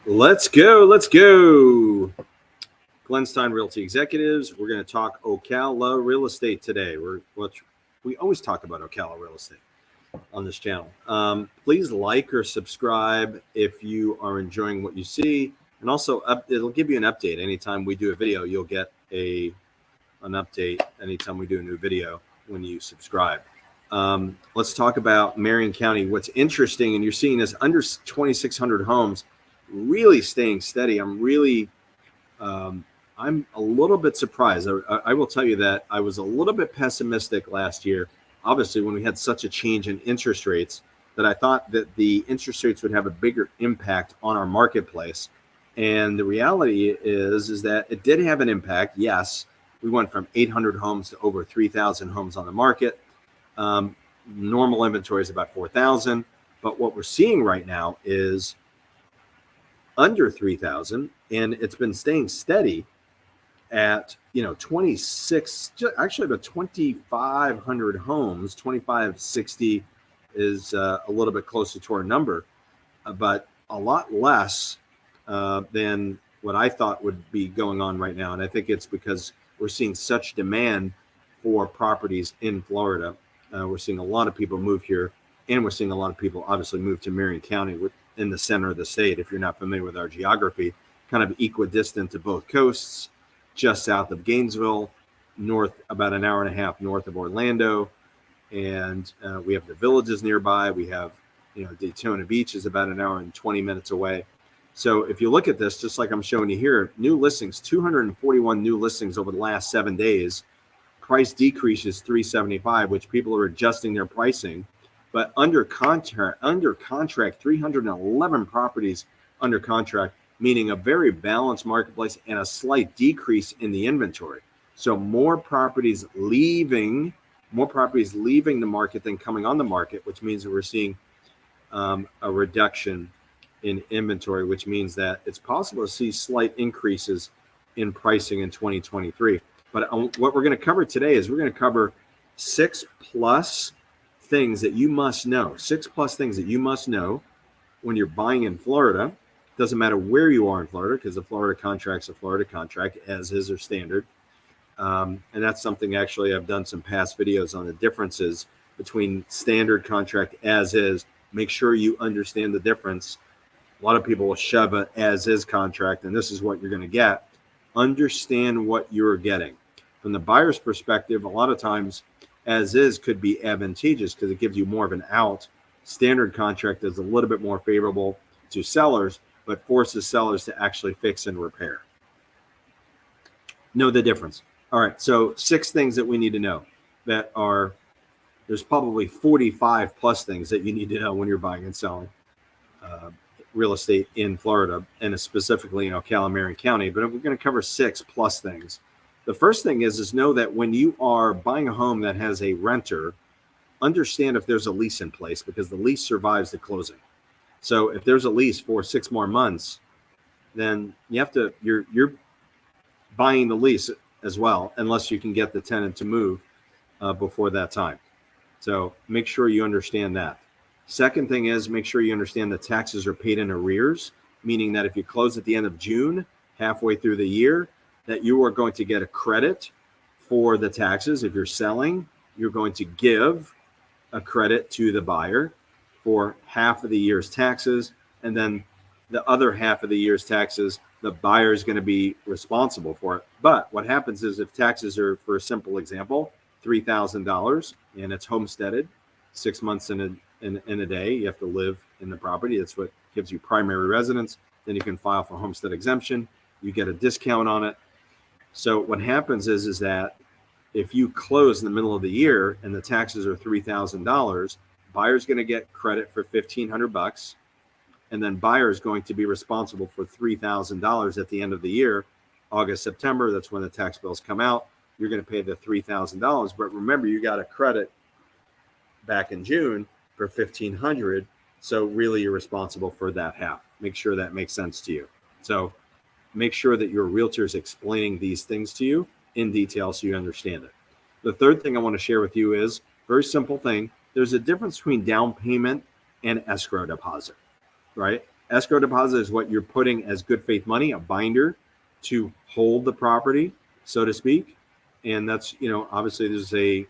Let's go. Let's go. Glenstein Realty Executives. We're going to talk Ocala real estate today. We always talk about Ocala real estate on this channel. Please like or subscribe if you are enjoying what you see. And also, it'll give you an update. Anytime we do a video, you'll get an update anytime we do a new video when you subscribe. Let's talk about Marion County. What's interesting, and you're seeing this under 2,600 homes really staying steady. I'm a little bit surprised. I will tell you that I was a little bit pessimistic last year, obviously, when we had such a change in interest rates, that I thought that the interest rates would have a bigger impact on our marketplace. And the reality is that it did have an impact. Yes, we went from 800 homes to over 3,000 homes on the market. Normal inventory is about 4,000. But what we're seeing right now is under 3,000, and it's been staying steady at 26, actually about 2,500 homes. 2,560 is a little bit closer to our number, but a lot less than what I thought would be going on right now. And I think it's because we're seeing such demand for properties in Florida. We're seeing a lot of people move here, and we're seeing a lot of people obviously move to Marion County in the center of the state. If you're not familiar with our geography, kind of equidistant to both coasts, just south of Gainesville, north about an hour and a half north of Orlando. And we have the villages nearby. We have, Daytona Beach is about an hour and 20 minutes away. So if you look at this, just like I'm showing you here, new listings, 241 new listings over the last 7 days. Price decrease is $375, which people are adjusting their pricing. But under contract, 311 properties under contract, meaning a very balanced marketplace and a slight decrease in the inventory. So more properties leaving the market than coming on the market, which means that we're seeing a reduction in inventory, which means that it's possible to see slight increases in pricing in 2023. But what we're going to cover today is we're going to cover 6+ things that you must know. 6+ things that you must know when you're buying in Florida. Doesn't matter where you are in Florida, because the Florida contract's a Florida contract, as is or standard. And that's something actually I've done some past videos on the differences between standard contract as is. Make sure you understand the difference. A lot of people will shove an as is contract, and this is what you're going to get. Understand what you're getting. From the buyer's perspective, a lot of times as is could be advantageous because it gives you more of an out. Standard contract is a little bit more favorable to sellers, but forces sellers to actually fix and repair. Know the difference. All right, so 6 things that we need to know there's probably 45+ things that you need to know when you're buying and selling real estate in Florida, and specifically in Ocala, Marion County, but we're going to cover 6+ things. The first thing is know that when you are buying a home that has a renter, understand if there's a lease in place, because the lease survives the closing. So if there's a lease for 6 more months, then you're buying the lease as well, unless you can get the tenant to move before that time. So make sure you understand that. Second thing is make sure you understand that taxes are paid in arrears, meaning that if you close at the end of June, halfway through the year, that you are going to get a credit for the taxes. If you're selling, you're going to give a credit to the buyer for half of the year's taxes, and then the other half of the year's taxes, the buyer is going to be responsible for it. But what happens is if taxes are, for a simple example, $3,000 and it's homesteaded, 6 months in a day, you have to live in the property. That's what gives you primary residence. Then you can file for homestead exemption. You get a discount on it. So what happens is that if you close in the middle of the year and the taxes are $3,000, buyer's going to get credit for $1,500, and then buyer is going to be responsible for $3,000 at the end of the year. August, September, that's when the tax bills come out. You're going to pay the $3,000, but remember, you got a credit back in June for $1,500, so really you're responsible for that half. Make sure that makes sense to you. So make sure that your realtor is explaining these things to you in detail so you understand it. The third thing I want to share with you is very simple thing. There's a difference between down payment and escrow deposit, right? Escrow deposit is what you're putting as good faith money, a binder to hold the property, so to speak. And that's, obviously there's a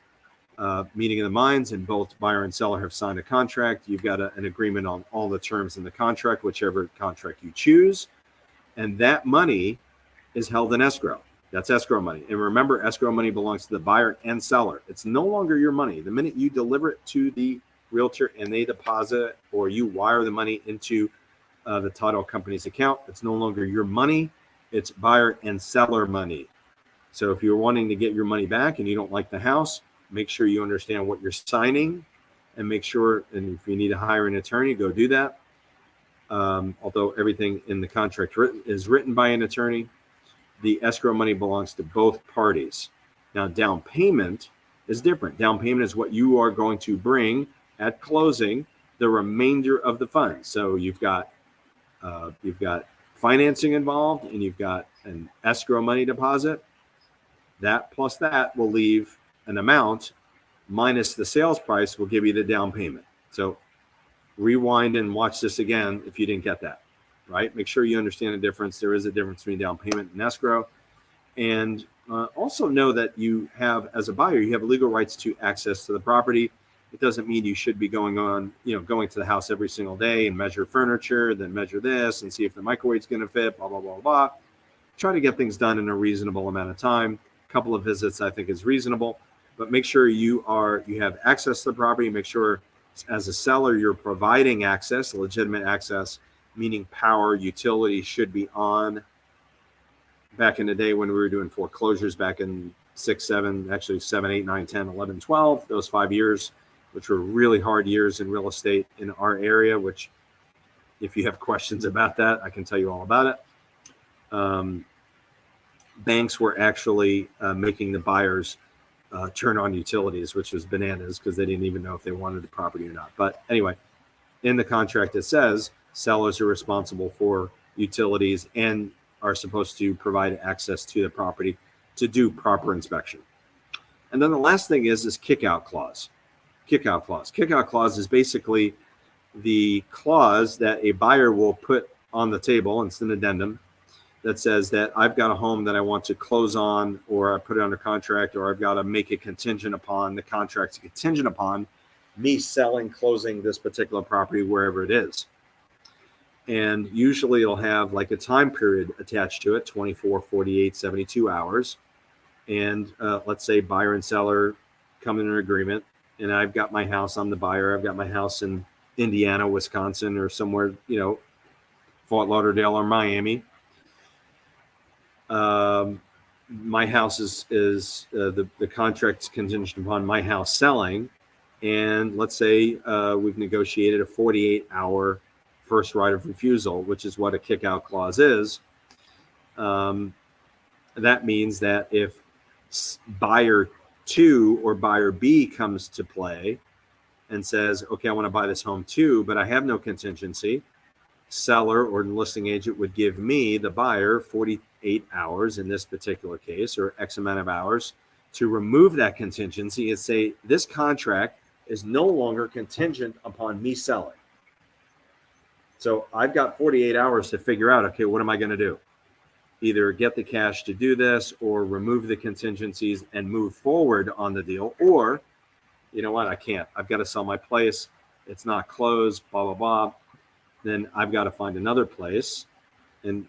meeting of the minds, and both buyer and seller have signed a contract. You've got an agreement on all the terms in the contract, whichever contract you choose. And that money is held in escrow. That's escrow money. And remember, escrow money belongs to the buyer and seller. It's no longer your money. The minute you deliver it to the realtor and they deposit it, or you wire the money into the title company's account, it's no longer your money. It's buyer and seller money. So if you're wanting to get your money back and you don't like the house, make sure you understand what you're signing, and make sure, and if you need to hire an attorney, go do that. Although everything in the contract is written by an attorney, the escrow money belongs to both parties. Now, down payment is different. Down payment is what you are going to bring at closing, the remainder of the funds. So you've got financing involved, and you've got an escrow money deposit. That plus that will leave an amount minus the sales price will give you the down payment. So rewind and watch this again if you didn't get that, right? Make sure you understand the difference. There is a difference between down payment and escrow. And also know that you have, as a buyer, you have legal rights to access to the property. It doesn't mean you should be going to the house every single day and measure furniture, then measure this and see if the microwave's going to fit, blah, blah, blah, blah. Try to get things done in a reasonable amount of time. A couple of visits, I think, is reasonable, but make sure you have access to the property. Make sure as a seller, you're providing access, legitimate access, meaning power, utility should be on. Back in the day when we were doing foreclosures back in 6, 7, 8, 9, 10, 11, 12, those 5 years, which were really hard years in real estate in our area, which if you have questions about that, I can tell you all about it. Banks were actually making the buyers turn on utilities, which was bananas because they didn't even know if they wanted the property or not. But anyway, in the contract, it says sellers are responsible for utilities and are supposed to provide access to the property to do proper inspection. And then the last thing is this kick-out clause. Kick-out clause. Kick-out clause is basically the clause that a buyer will put on the table. It's an addendum that says that I've got a home that I want to close on, or I put it under contract, or I've got to make it contingent upon the contract's contingent upon me closing this particular property wherever it is. And usually it'll have like a time period attached to it, 24, 48, 72 hours. And let's say buyer and seller come in an agreement, and I've got my house, I'm the buyer, I've got my house in Indiana, Wisconsin, or somewhere, Fort Lauderdale or Miami. My house is the contract's contingent upon my house selling. And let's say we've negotiated a 48-hour first right of refusal, which is what a kick-out clause is. That means that if buyer 2 or buyer B comes to play and says, okay, I want to buy this home too, but I have no contingency, seller or the listing agent would give me, the buyer, 48 hours in this particular case, or X amount of hours, to remove that contingency and say, this contract is no longer contingent upon me selling. So I've got 48 hours to figure out, okay, what am I going to do? Either get the cash to do this, or remove the contingencies and move forward on the deal, or, you know what, I can't. I've got to sell my place. It's not closed, blah, blah, blah. Then I've got to find another place. And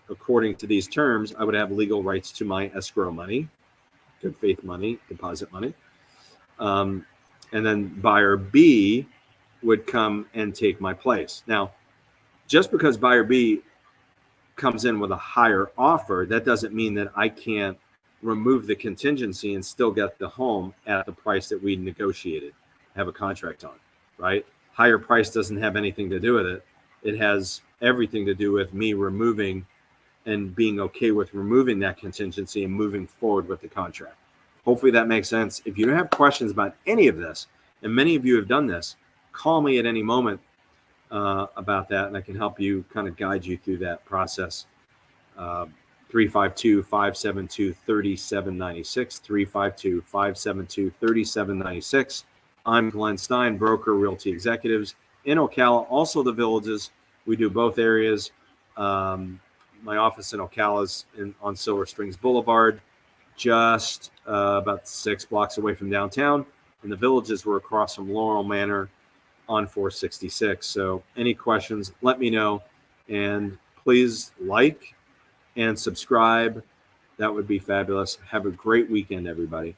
according to these terms, I would have legal rights to my escrow money, good faith money, deposit money. And then buyer B would come and take my place. Now, just because buyer B comes in with a higher offer, that doesn't mean that I can't remove the contingency and still get the home at the price that we negotiated, have a contract on, right? Higher price doesn't have anything to do with it. It has everything to do with me removing and being okay with removing that contingency and moving forward with the contract. Hopefully that makes sense. If you don't have questions about any of this, and many of you have done this, call me at any moment about that, and I can help you, kind of guide you through that process. 352-572-3796, 352-572-3796. I'm Glenn Stein, broker, Realty Executives in Ocala, also the Villages, We do both areas. My office in Ocala is on Silver Springs Boulevard, just about 6 blocks away from downtown. And the villages were across from Laurel Manor on 466. So any questions, let me know. And please like and subscribe. That would be fabulous. Have a great weekend, everybody.